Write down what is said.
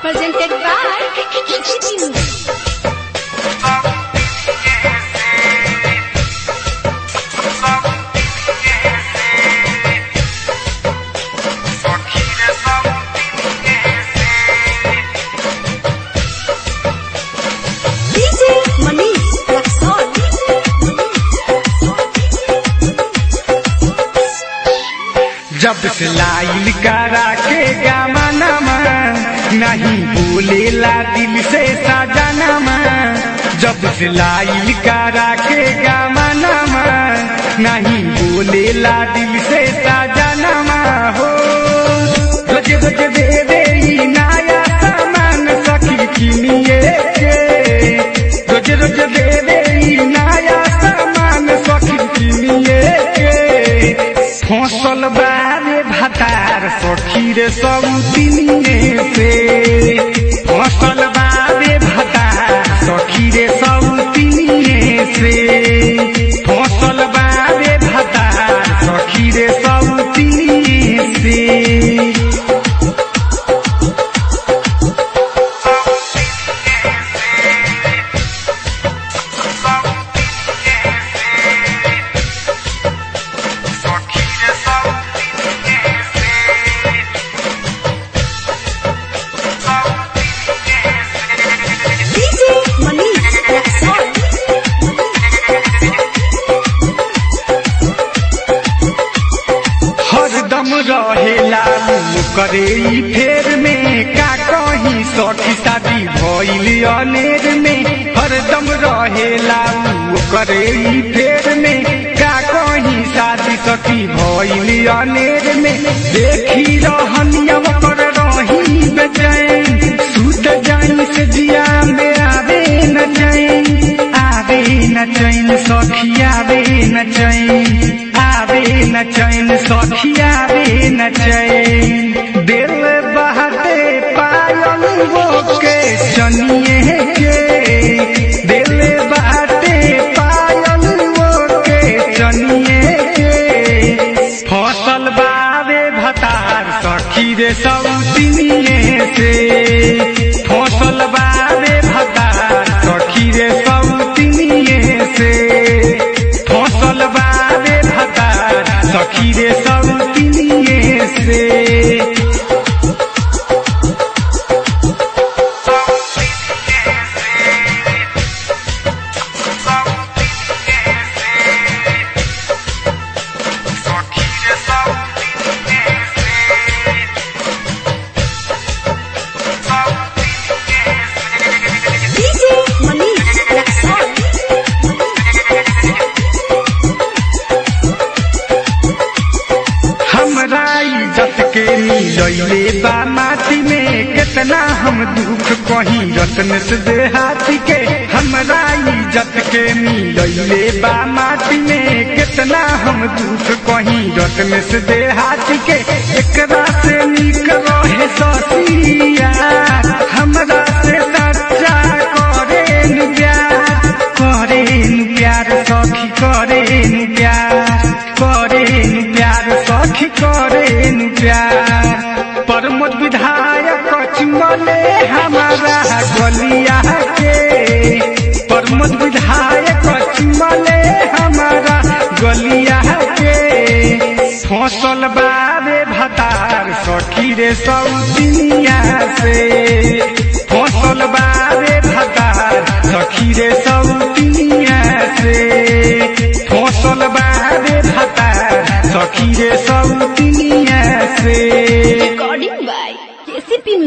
presented by KCP Music. जब से लाइल करा के गामनमा नहीं बोलेला दिल से सजनमा। जब से लाइल करा के गामनमा नहीं बोलेला दिल से सजनमा हो। रोज रोज दे दे नया सामान सखी किनिए के। रोज रोज दे दे नया सामान सखी किनिए के। फसल बारे भतार सखी रे सब दिनिए से। फसल बारे भतार सखी रे सब दिनिए से। फसल बारे भतार सखी रे सब दिनिए से। रहेला करे फेर में का कहीं सखी शादी भइल अनेर में। हरदम रहेला करे फेर में का कहीं शादी सखी भइल अनेर में। देखी रहनिया कर रही बेचैन सुत जाई से जिया में आवे न चैन। आवे न चैन सखी आवे न चैन। आवे न चैन सखी आवे न चैन। दिल बहते पायल वो के चनिए के। दिल बहते पायल वो के चनिए के। फसल बावे भतार सखी रे सब दिनिए से। फसल बावे भतार सखी रे सब दिनिए से। फसल बावे भतार सखी रे सब दिनिए से। इज्जत के मिलैले बा माटी में कितना हम दुख कहीं रत्न से देहाती के। हमरा इज्जत के मिलैले बा माटी में कितना हम दुख कहीं रत्न से देहाती के। एकरा से निक रहे ससिया हमरा से सच्चा करे न प्यार। करे न प्यार सखी करे न प्यार। करे न प्यार सखी करे न प्यार। प्रमोद विधायक चुमले हमारा गलिया के। प्रमोद विधायक चुमले हमारा गलिया के। फसल बारे भतार सखी रे सब दुनिया से। फसल बारे भतार सखी रे सब दुनिया से। फसल बारे भतार सखी रे सब दुनिया से। Recording by KCP Music.